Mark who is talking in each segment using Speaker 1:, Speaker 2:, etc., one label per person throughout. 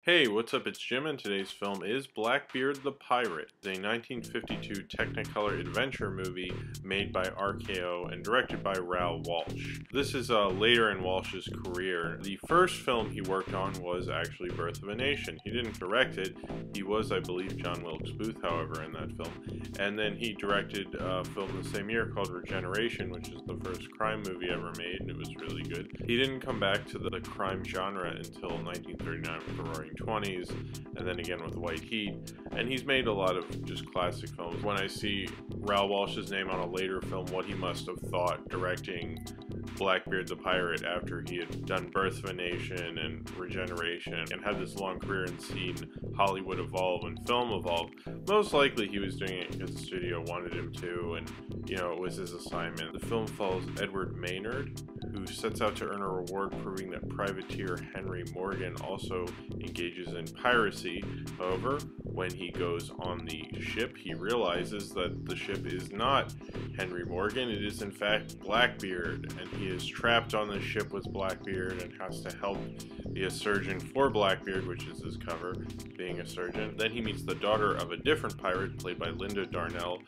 Speaker 1: Hey, what's up? It's Jim, and today's film is Blackbeard the Pirate, a 1952 Technicolor adventure movie made by RKO and directed by Raoul Walsh. This is later in Walsh's career. The first film he worked on was actually Birth of a Nation. He didn't direct it. He was, I believe, John Wilkes Booth, however, in that film. And then he directed a film the same year called Regeneration, which is the first crime movie ever made, and it was really good. He didn't come back to the crime genre until 1939 with The Roaring '20s, and then again with White Heat, and he's made a lot of just classic films. When I see Raoul Walsh's name on a later film, what he must have thought directing Blackbeard the Pirate after he had done Birth of a Nation and Regeneration and had this long career and seen Hollywood evolve and film evolve. Most likely he was doing it because the studio wanted him to, and it was his assignment. The film follows Edward Maynard, who sets out to earn a reward proving that privateer Henry Morgan also engages in piracy. However, when he goes on the ship, he realizes that the ship is not Henry Morgan, it is in fact Blackbeard, and he is trapped on the ship with Blackbeard and has to help be a surgeon for Blackbeard, which is his cover, being a surgeon. Then he meets the daughter of a different pirate, played by Linda Darnell,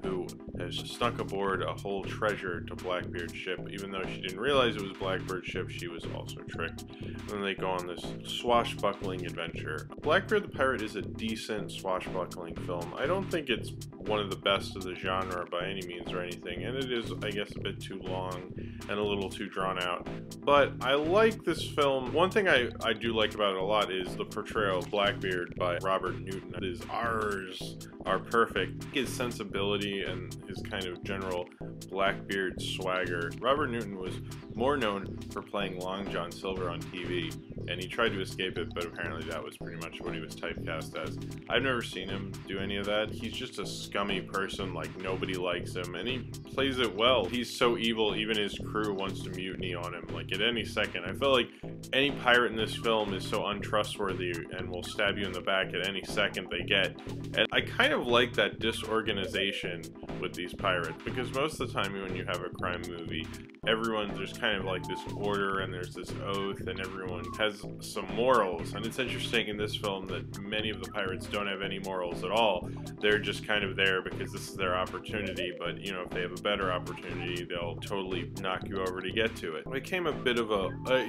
Speaker 1: who has snuck aboard a whole treasure to Blackbeard's ship. Even though she didn't realize it was Blackbeard's ship, she was also tricked. And then they go on this swashbuckling adventure. Blackbeard the Pirate is a decent swashbuckling film. I don't think it's one of the best of the genre by any means or anything, and it is, I guess, a bit too long and a little too drawn out. But I like this film. One thing I do like about it a lot is the portrayal of Blackbeard by Robert Newton. His R's are perfect. His sensibility and his kind of general Blackbeard swagger. Robert Newton was more known for playing Long John Silver on TV, and he tried to escape it, but apparently that was pretty much what he was typecast as. I've never seen him do any of that. He's just a scummy person, like nobody likes him, and he plays it well. He's so evil, even his crew wants to mutiny on him, like at any second. I feel like any pirate in this film is so untrustworthy and will stab you in the back at any second they get. And I kind of like that disorganization with these pirates, because most of the time when you have a crime movie, there's kind of like this order and there's this oath and everyone has some morals. And it's interesting in this film that many of the pirates don't have any morals at all. They're just kind of there because this is their opportunity, but if they have a better opportunity, they'll totally knock you over to get to it. It became a bit of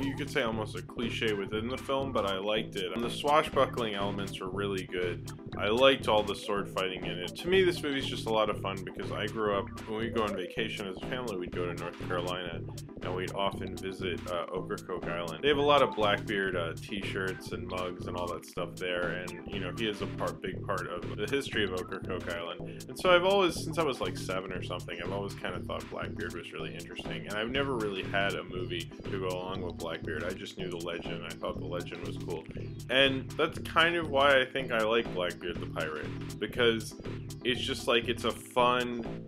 Speaker 1: you could say almost a cliche within the film, but I liked it. And the swashbuckling elements were really good. I liked all the sword fighting in it. To me, this movie's just a lot of fun because I grew up, when we'd go on vacation as a family, we'd go to North Carolina and we'd often visit Ocracoke Island. They have a lot of Blackbeard t-shirts and mugs and all that stuff there, and he is a big part of the history of Ocracoke Island. And so I've always, since I was like 7 or something, I've always kind of thought Blackbeard was really interesting, and I've never really had a movie to go along with Blackbeard. I just knew the legend. I thought the legend was cool, and that's kind of why I think I like Blackbeard the Pirate, because it's just like, it's a fun,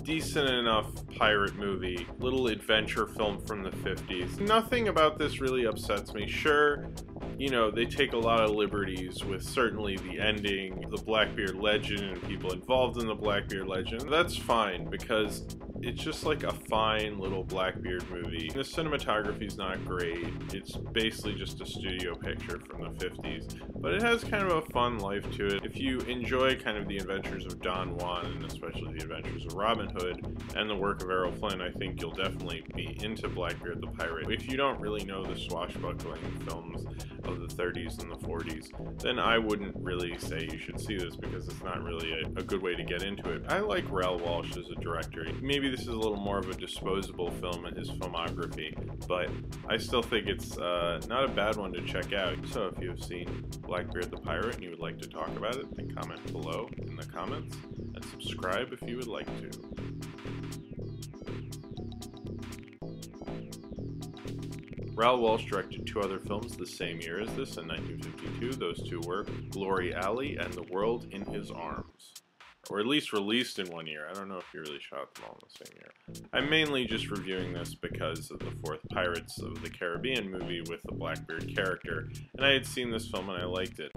Speaker 1: decent enough pirate movie, little adventure film from the 50s. Nothing about this really upsets me. Sure, they take a lot of liberties with certainly the ending, the Blackbeard legend, and people involved in the Blackbeard legend. That's fine, because it's just like a fine little Blackbeard movie. The cinematography's not great. It's basically just a studio picture from the 50s, but it has kind of a fun life to it. If you enjoy kind of the adventures of Don Juan, and especially the adventures of Robin Hood, and the work of Errol Flynn, I think you'll definitely be into Blackbeard the Pirate. If you don't really know the swashbuckling films of the 30s and the 40s, then I wouldn't really say you should see this, because it's not really a good way to get into it. I like Raoul Walsh as a director. Maybe this is a little more of a disposable film in his filmography, but I still think it's not a bad one to check out. So if you have seen Blackbeard the Pirate and you would like to talk about it, then comment below in the comments, and subscribe if you would like to. Raoul Walsh directed 2 other films the same year as this, in 1952. Those 2 were Glory Alley and The World in His Arms. Or at least released in one year. I don't know if he really shot them all in the same year. I'm mainly just reviewing this because of the 4th Pirates of the Caribbean movie with the Blackbeard character, and I had seen this film and I liked it.